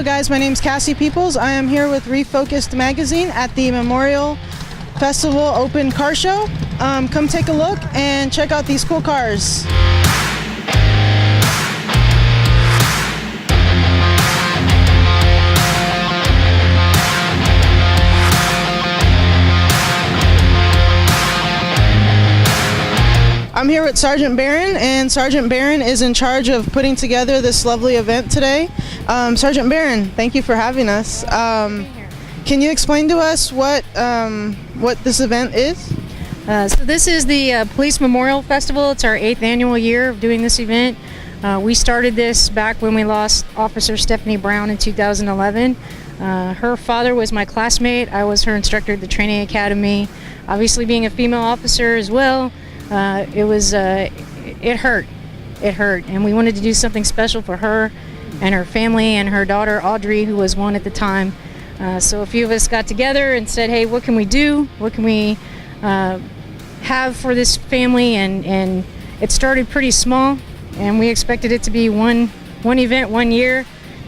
Hello guys, my name's Cassie Peoples. I am here with Refocused Magazine at the Memorial Festival Open Car Show. Come take a look and check out these cool cars. I'm here with Sergeant Barron, and Sergeant Barron is in charge of putting together this lovely event today. Sergeant Barron, thank you for having us. Can you explain to us what this event is? So this is the Police Memorial Festival. It's our 8th annual year of doing this event. We started this back when we lost Officer Stephanie Brown in 2011. Her father was my classmate. I was her instructor at the training academy. Obviously being a female officer as well, it hurt, and we wanted to do something special for her and her family and her daughter Audrey, who was 1 at the time. So a few of us got together and said, hey, what can we do? What can we have for this family? And it started pretty small, and we expected it to be one event 1 year,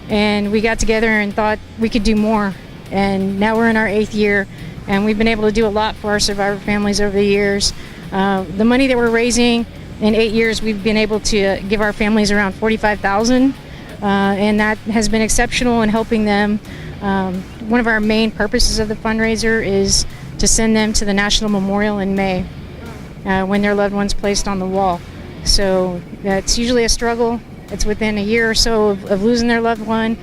and we got together and thought we could do more. And now we're in our 8th year, and we've been able to do a lot for our survivor families over the years. The money that we're raising in 8 years, we've been able to give our families around $45,000, and that has been exceptional in helping them. One of our main purposes of the fundraiser is to send them to the National Memorial in May when their loved one's placed on the wall. So that's usually a struggle. It's within a year or so of losing their loved one.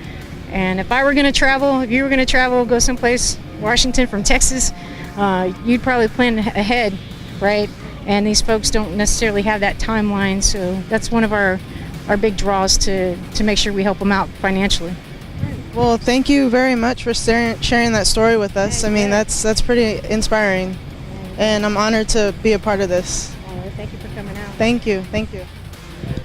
And if you were going to travel, go someplace, Washington from Texas, you'd probably plan ahead, right? And these folks don't necessarily have that timeline, so that's one of our big draws to make sure we help them out financially. Well, thank you very much for sharing that story with us. I mean, that's pretty inspiring, and I'm honored to be a part of this. Thank you for coming out. Thank you.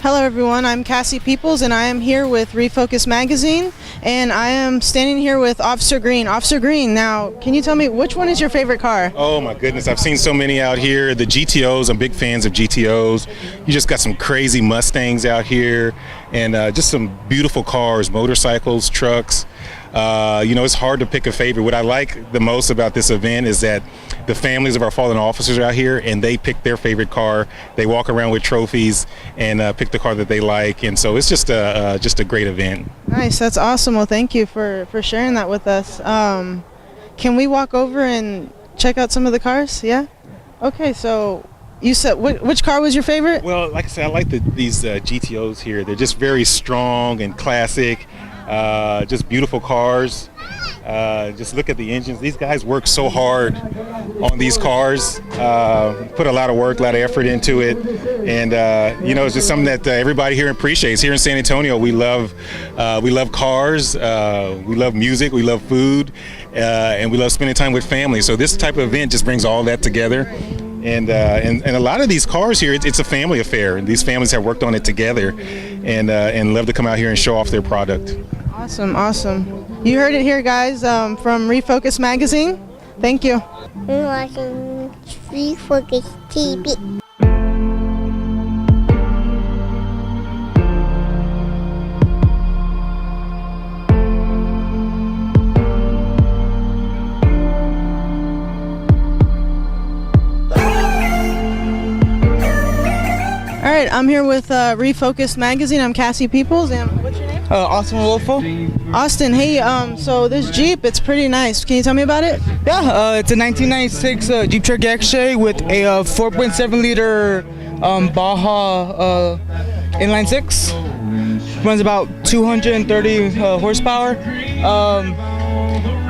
Hello everyone, I'm Cassie Peoples, and I am here with Refocused Magazine, and I am standing here with Officer Green. Officer Green, now can you tell me which one is your favorite car? Oh my goodness, I've seen so many out here. The GTOs, I'm big fans of GTOs. You just got some crazy Mustangs out here, and just some beautiful cars, motorcycles, trucks. It's hard to pick a favorite. What I like the most about this event is that the families of our fallen officers are out here, and they pick their favorite car. They walk around with trophies and pick the car that they like, and so it's just a great event. Nice, that's awesome. Well, thank you for sharing that with us. Can we walk over and check out some of the cars? Yeah? Okay, so you said which car was your favorite? Well, like I said, I like these GTOs here. They're just very strong and classic. Just beautiful cars. Just look at the engines. These guys work so hard on these cars, put a lot of work, a lot of effort into it, and it's just something that everybody here appreciates. Here in San Antonio, we love cars, we love music, we love food, and we love spending time with family. So this type of event just brings all that together. And a lot of these cars here, it's a family affair, and these families have worked on it together, and love to come out here and show off their product. Awesome. You heard it here, guys, from Refocused Magazine. Thank you. You're watching Refocused TV. All right, I'm here with Refocused Magazine. I'm Cassie Peoples, and what's your name? Austin Wolfo. Austin, hey, so this Jeep, it's pretty nice. Can you tell me about it? Yeah, it's a 1996 Jeep Cherokee X-Ray with a 4.7 liter Baja inline 6. Runs about 230 horsepower.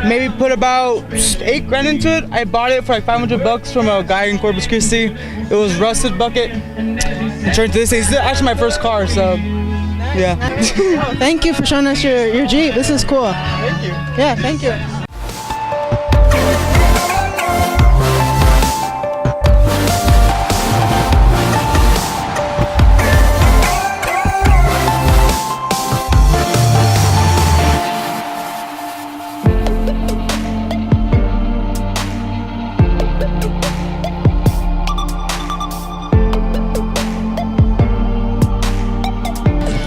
Maybe put about $8,000 into it. I bought it for like $500 from a guy in Corpus Christi. It was rusted bucket. It turned to this. It's actually my first car, so yeah. Thank you for showing us your Jeep. This is cool. Thank you. Yeah, thank you.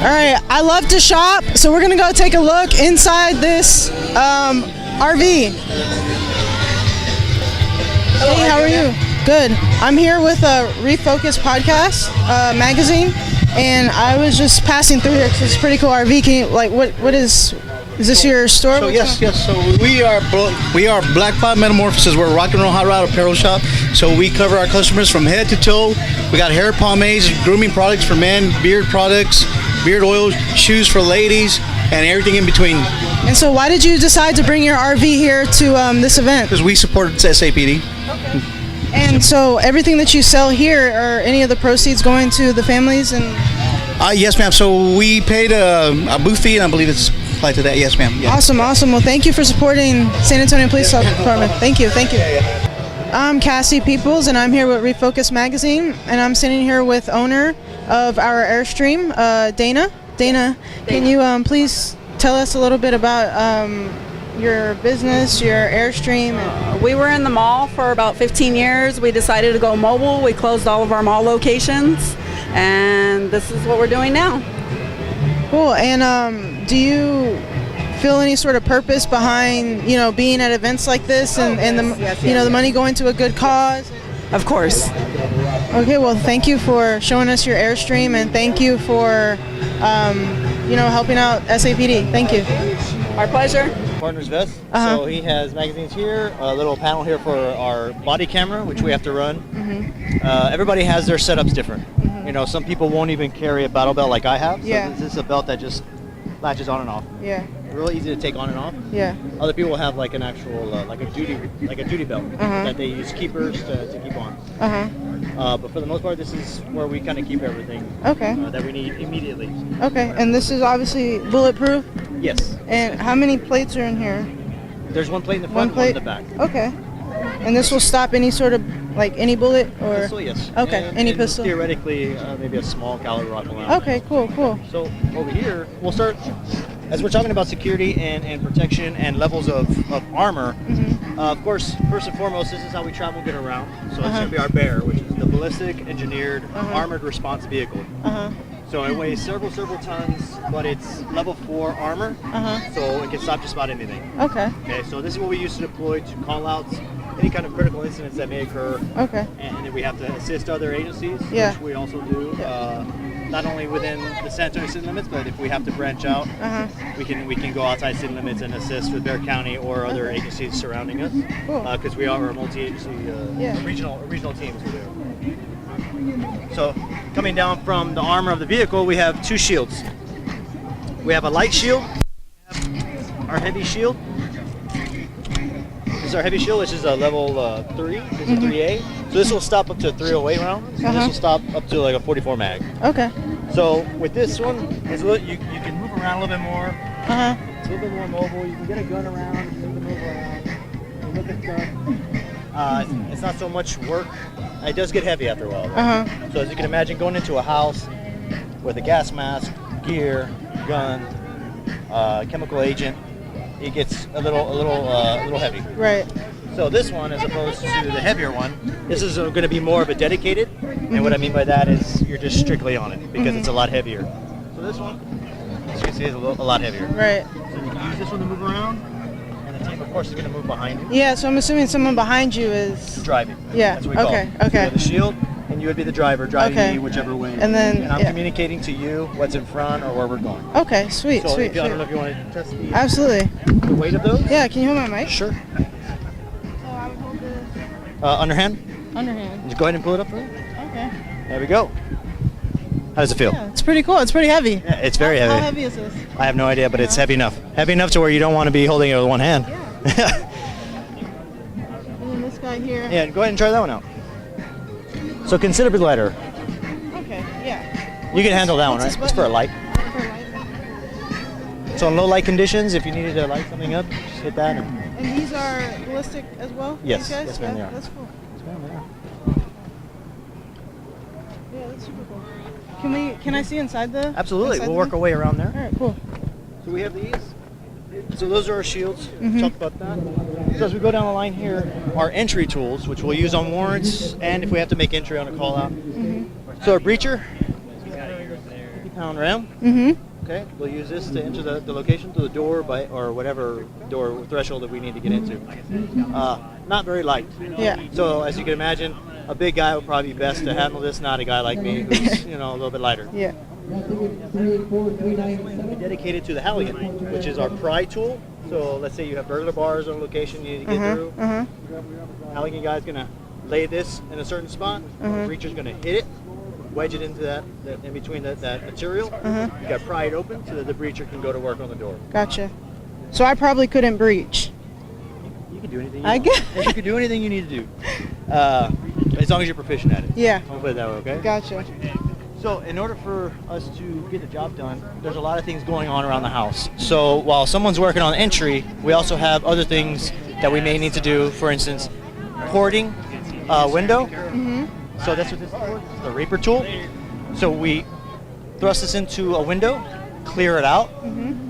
All right, Okay, I love to shop, so we're gonna go take a look inside this RV. Hey, how are you? Good. I'm here with a Refocused Magazine, and I was just passing through here because it's a pretty cool RV. Can you, like, what is this your store? So yes. So we are Black Pot Metamorphosis. We're a rock and roll hot rod apparel shop. So we cover our customers from head to toe. We got hair pomades, grooming products for men, beard products, beard oils, shoes for ladies, and everything in between. And so, why did you decide to bring your RV here to this event? Because we support SAPD. And so, everything that you sell here, are any of the proceeds going to the families? And Yes, ma'am. So we paid a booth fee, and I believe it's applied to that. Yes, ma'am. Yeah. Awesome. Well, thank you for supporting San Antonio Police Department. Thank you. I'm Cassie Peoples, and I'm here with Refocused Magazine, and I'm sitting here with owner of our Airstream, Dana. Dana, can you please tell us a little bit about your business, your Airstream? We were in the mall for about 15 years. We decided to go mobile. We closed all of our mall locations, and this is what we're doing now. Cool. And do you feel any sort of purpose behind, being at events like this and the money going to a good cause? Of course. Okay, well, thank you for showing us your Airstream, and thank you for, helping out SAPD. Thank you. Our pleasure. Partner's vest. So he has magazines here, a little panel here for our body camera, which we have to run. Everybody has their setups different. Some people won't even carry a battle belt like I have. So this is a belt that just latches on and off. Yeah. Real easy to take on and off. Yeah. Other people have like an actual like a duty belt that they use keepers to keep on. But for the most part, this is where we kind of keep everything that we need immediately. Okay, and this is obviously bulletproof? Yes. And how many plates are in here? There's one plate in the front, one in the back. Okay. And this will stop any sort of, any bullet or? Pistol, yes. Okay, any and pistol? Theoretically, maybe a small caliber rifle round. Okay, cool. So over here, we'll start, as we're talking about security and protection and levels of armor, of course, first and foremost, this is how we travel and get around. So it's going to be our bear, which is the ballistic engineered armored response vehicle. So it weighs several tons, but it's level 4 armor, so it can stop just about anything. Okay, so this is what we use to deploy to call out any kind of critical incidents that may occur. Okay. And then we have to assist other agencies, Yeah. which we also do, not only within the San Antonio city limits, but if we have to branch out, we can go outside city limits and assist with Bear County or other agencies surrounding us. Cool. Because we are a multi-agency, regional teams. So coming down from the armor of the vehicle, we have 2 shields. We have a light shield, our heavy shield. This is our heavy shield, which is a level 3. This is a 3A. So this will stop up to a 308 round. And this will stop up to like a 44 mag. Okay. So with this one, you can move around a little bit more. It's a little bit more mobile. You can get a gun around. You can move around. You look at stuff. It's not so much work. It does get heavy after a while. Right? So as you can imagine, going into a house with a gas mask, gear, gun, chemical agent, it gets a little heavy. Right. So this one, as opposed to the heavier one, this is going to be more of a dedicated. And what I mean by that is you're just strictly on it because it's a lot heavier. So this one, as you can see, is a lot heavier. Right. So you can use this one to move around. And the team, of course, is going to move behind you. Yeah, so I'm assuming someone behind you is driving. Yeah. That's what we call it. Okay. So you have the shield, and you would be the driver driving you whichever way. And then I'm communicating to you what's in front or where we're going. Okay, sweet. So I don't know if you want to test the Absolutely. The weight of those. Yeah, can you hold my mic? Sure. So I would hold this Underhand. underhand. Just go ahead and pull it up for me. Okay. There we go. How does it feel? Yeah, it's pretty cool. It's pretty heavy. Yeah, it's very heavy. How heavy is this? I have no idea, but it's heavy enough. Heavy enough to where you don't want to be holding it with one hand. Yeah. And then this guy here. Yeah, go ahead and try that one out. So considerably lighter. Okay, yeah. You can handle that one, right? It's for a light. For light. So in low light conditions, if you needed to light something up, just hit that. And these are ballistic as well? Yes, these guys? yes, ma'am, they are. That's cool. Yes, ma'am, they are. Yeah, that's super cool. Can I see inside the? Absolutely, inside we'll the work thing? our way around there. All right, cool. So we have these. So those are our shields. Talk about that. So as we go down the line here, our entry tools, which we'll use on warrants, and if we have to make entry on a call out. So our breacher, 50-pound round. Okay, we'll use this to enter the location to the door or whatever door threshold that we need to get into. Not very light. Yeah. So as you can imagine, a big guy would probably be best to handle this, not a guy like me who's a little bit lighter. Yeah. Dedicated to the Halligan, which is our pry tool. So let's say you have burglar bars on location you need to get through. Halligan guy's gonna lay this in a certain spot. The breacher's gonna hit it, wedge it into that in between that material. You got to pry it open so that the breacher can go to work on the door. Gotcha. So I probably couldn't breach. You can do anything. You can do anything you need to do, as long as you're proficient at it. Yeah. I'll put it that way, okay? Gotcha. So in order for us to get the job done, there's a lot of things going on around the house. So while someone's working on entry, we also have other things that we may need to do. For instance, porting a window. So that's what this is for. This is the Reaper tool. So we thrust this into a window, clear it out.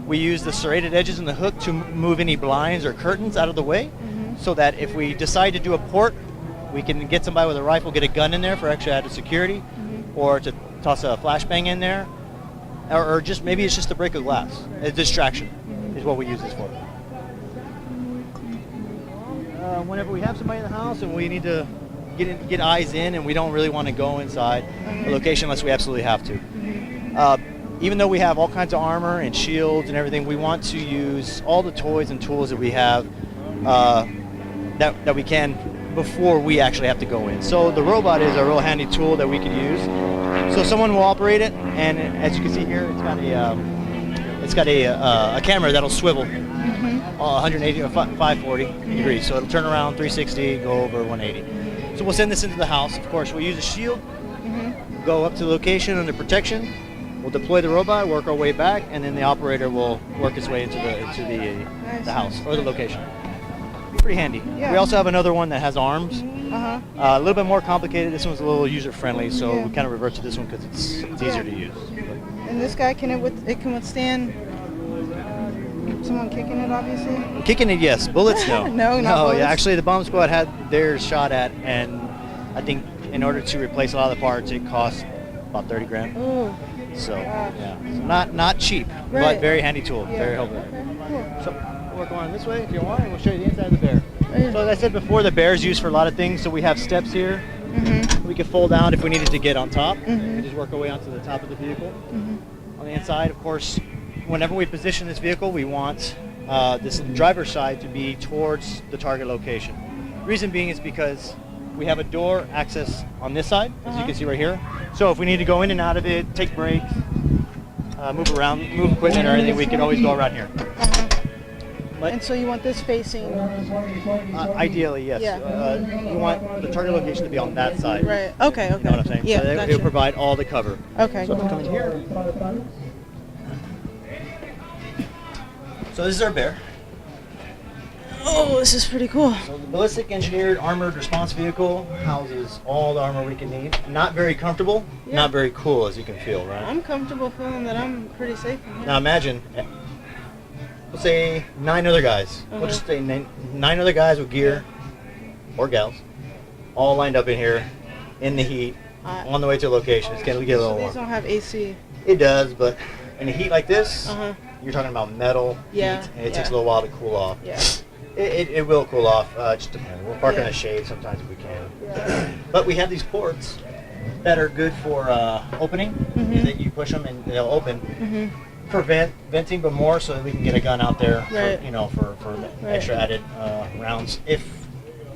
We use the serrated edges and the hook to move any blinds or curtains out of the way, so that if we decide to do a port, we can get somebody with a rifle, get a gun in there for extra added security, or to toss a flashbang in there, or just maybe it's just a break of glass. A distraction is what we use this for. Whenever we have somebody in the house and we need to get eyes in, and we don't really want to go inside the location unless we absolutely have to. Even though we have all kinds of armor and shields and everything, we want to use all the toys and tools that we have that we can before we actually have to go in. So the robot is a real handy tool that we could use. So someone will operate it, and as you can see here, it's got a camera that'll swivel 180 or 540 degrees. So it'll turn around 360, go over 180. So we'll send this into the house. Of course, we'll use a shield, go up to the location under protection. We'll deploy the robot, work our way back, and then the operator will work his way into the house or the location. Pretty handy. Yeah. We also have another one that has arms. A little bit more complicated. This one's a little user friendly, so we kind of revert to this one because it's easier to use. And this guy can withstand someone kicking it, obviously. Kicking it, yes. Bullets, no. No, not bullets. Yeah. Actually, the bomb squad had theirs shot at, and I think in order to replace a lot of the parts, it cost about 30 grand. Ooh. So yeah, so not cheap, but very handy tool, very helpful. Okay, cool. So we'll work on this way if you want, and we'll show you the inside of the bear. So as I said before, the bear is used for a lot of things. So we have steps here. We can fold down if we needed to get on top. We can just work our way onto the top of the vehicle. On the inside, of course, whenever we position this vehicle, we want this driver's side to be towards the target location. Reason being is because we have a door access on this side, as you can see right here. So if we need to go in and out of it, take breaks, move around, move equipment or anything, we can always go around here. And so you want this facing? Ideally, yes. Yeah. You want the target location to be on that side. Right. Okay. You know what I'm saying? Yeah. So Gotcha. it'll provide all the cover. Okay. So if we come in here. So this is our bear. Oh, this is pretty cool. So the ballistic engineered armored response vehicle houses all the armor we can need. Not very comfortable, not very cool, as you can feel, right? I'm comfortable feeling that I'm pretty safe in here. Now imagine, let's say 9 other guys. We'll just say 9 other guys with gear, or gals, all lined up in here, in the heat, on the way to a location. It's gonna get a little These warm. don't have AC. It does, but in a heat like this, you're talking about metal heat, and it takes a little while to cool off. Yeah. It will cool off, just depends. We'll park in the shade sometimes if we can. But we have these ports that are good for opening. Is that you push them and they'll open. For venting, but more so that we can get a gun out there for, for extra added rounds. If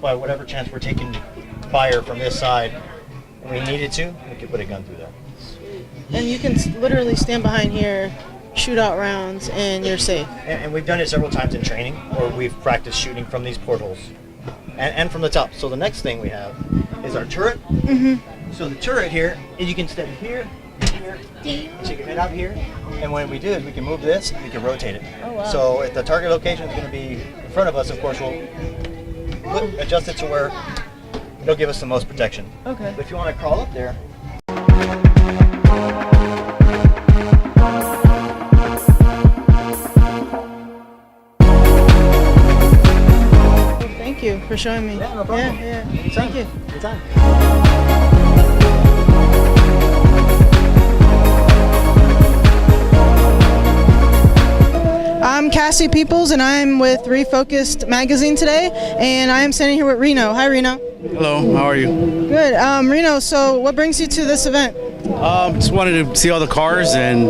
by whatever chance we're taking fire from this side and we needed to, we could put a gun through there. And you can literally stand behind here, shoot out rounds, and you're safe. And we've done it several times in training, or we've practiced shooting from these portholes and from the top. So the next thing we have is our turret. So the turret here, you can step here, here, stick your head out here, and when we do it, we can move this and we can rotate it. Oh, wow. So if the target location is going to be in front of us, of course, we'll adjust it to where it'll give us the most protection. Okay. But if you want to crawl up there, Thank you for showing me. Yeah, no problem. Yeah. Thank you. anytime. Cassie Peoples, and I'm with Refocused Magazine today, and I am standing here with Reno. Hi, Reno. Hello, how are you? Good. Reno, so what brings you to this event? Just wanted to see all the cars and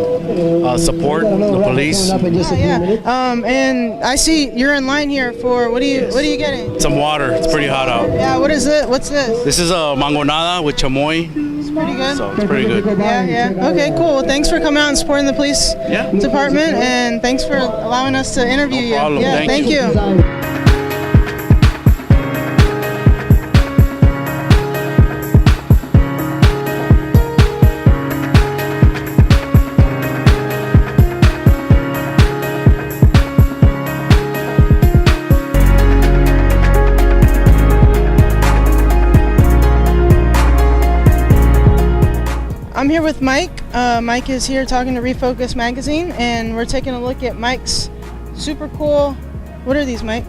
support the police. Yeah. And I see you're in line here for what are you getting? Some water. It's pretty hot out. Yeah. What is it? What's this? This is a mangonada with chamoy. It's pretty good. So it's pretty good. Yeah. Okay. Cool. Well, thanks for coming out and supporting the police department, and thanks for allowing us to interview you. No problem. Yeah. Thank you. I'm here with Mike. Mike is here talking to Refocused Magazine, and we're taking a look at Mike's super cool. What are these, Mike?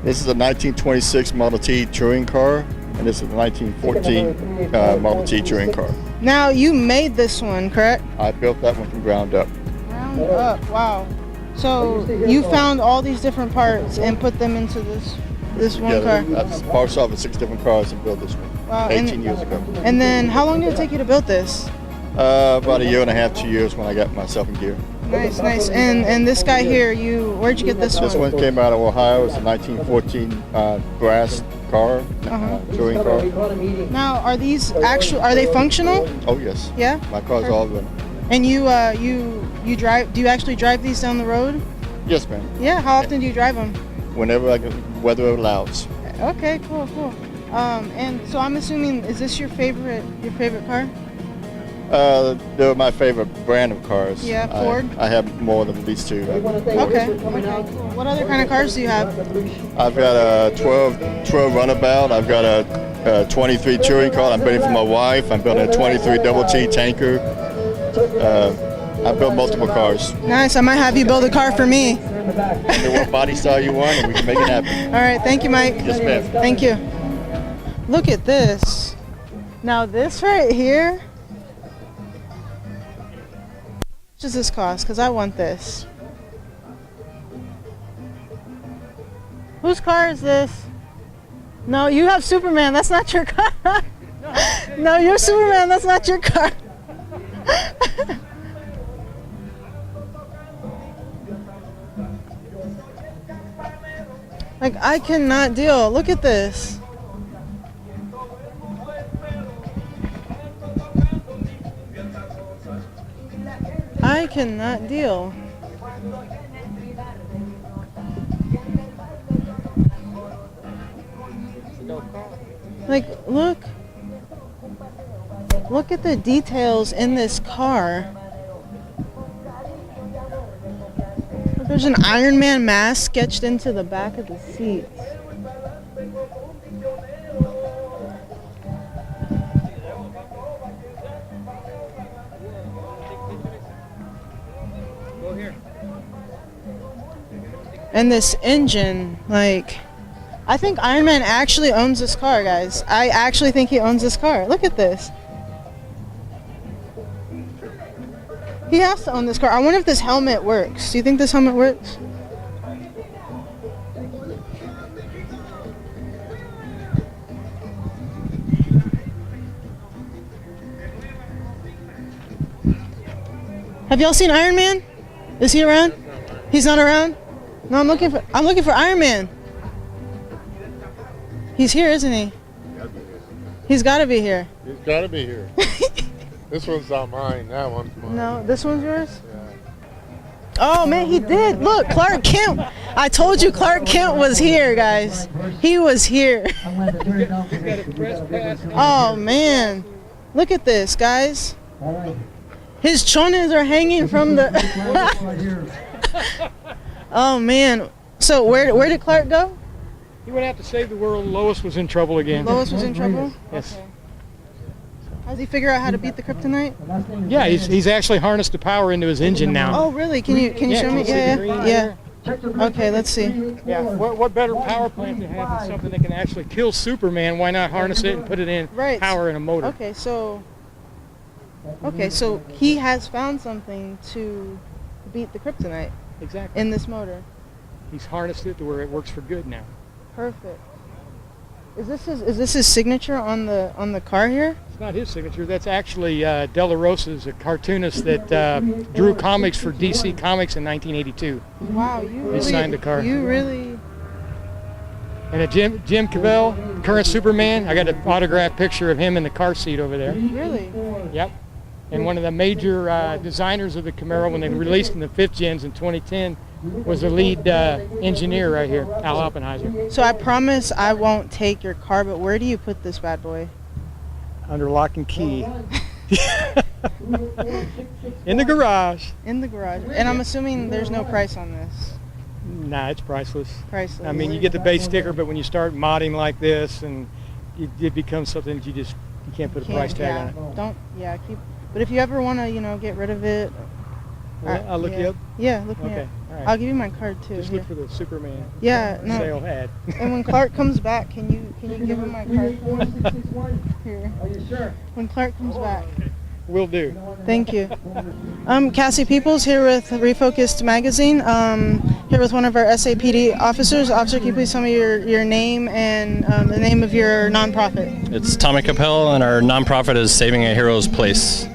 This is a 1926 Model T touring car, and this is a 1914 Model T touring car. Now, you made this one, correct? I built that one from ground up. Ground up, wow. So you found all these different parts and put them into this one car. I parts off of 6 different cars and built this one. Wow. 18 years ago. And then how long did it take you to build this? About a year and a half, 2 years when I got myself in gear. Nice. And this guy here, where'd you get this one? This one came out of Ohio. It's a 1914 brass car, touring car. Now, are they functional? Oh yes. Yeah? My car's all of them. And you drive, do you actually drive these down the road? Yes, ma'am. Yeah, how often do you drive them? Whenever weather allows. Okay, cool. And so I'm assuming, is this your favorite car? They're my favorite brand of cars. Yeah, Ford? I have more than these two. Okay, cool. What other kind of cars do you have? I've got a 12 runabout. I've got a 23 touring car I'm building for my wife. I'm building a 23 double T tanker. I built multiple cars. Nice. I might have you build a car for me. Tell me what body style you want, and we can make it happen. All right. Thank you, Mike. Yes, ma'am. Thank you. Look at this. Now this right here. How much does this cost? Because I want this. Whose car is this? No, you have Superman. That's not your car. No, you're Superman. That's not your car. Like, I cannot deal. Look at this. I cannot deal. Like, look at the details in this car. There's an Iron Man mask sketched into the back of the seats. And this engine, like, I think Iron Man actually owns this car, guys. I actually think he owns this car. Look at this. He has to own this car. I wonder if this helmet works. Do you think this helmet works? Have y'all seen Iron Man? Is he around? He's not around? No, I'm looking for Iron Man. He's here, isn't he? He's got to be here. He's got to be here. This one's not mine. That one's mine. No, this one's yours? Yeah. Oh, man, he did. Look, Clark Kent. I told you Clark Kent was here, guys. He was here. Oh, man. Look at this, guys. His chones are hanging from the... Oh, man. So where did Clark go? He went out to save the world. Lois was in trouble again. Lois was in trouble? Yes. Okay. Has he figured out how to beat the kryptonite? Yeah, he's actually harnessed the power into his engine now. Oh, really? Can you show me? Yeah. Okay, let's see. Yeah. What better power plant to have than something that can actually kill Superman? Why not harness it and put it in power in a motor? Okay, so he has found something to beat the kryptonite. Exactly. In this motor. he's harnessed it to where it works for good now. Perfect. Is this his signature on the car here? It's not his signature. That's actually De La Rosa's, a cartoonist that drew comics for DC Comics in 1982. Wow, you signed the car. You really. And a Jim Cavell, current Superman. I got an autographed picture of him in the car seat over there. Really? Yep. And one of the major designers of the Camaro when they released in the 5th gens in 2010 was the lead engineer right here, Al Oppenheiser. So I promise I won't take your car, but where do you put this bad boy? Under lock and key. In the garage. In the garage. And I'm assuming there's no price on this. Nah, it's priceless. Priceless. I mean, you get the base sticker, but when you start modding like this, and it becomes something that you can't put a price tag on it. Keep. But if you ever want to, get rid of it. Well, I'll look you up. Yeah, look me up. Okay, all right. I'll give you my card too. Just look for the Superman. Yeah, no. Sale ad. And when Clark comes back, can you give him my card? Here. Are you sure? When Clark comes back. Will do. Thank you. Cassie Peoples here with Refocused Magazine. Here with one of our SAPD officers. Officer, can you please tell me your name and the name of your nonprofit? It's Tommy Capel, and our nonprofit is Saving a Hero's Place.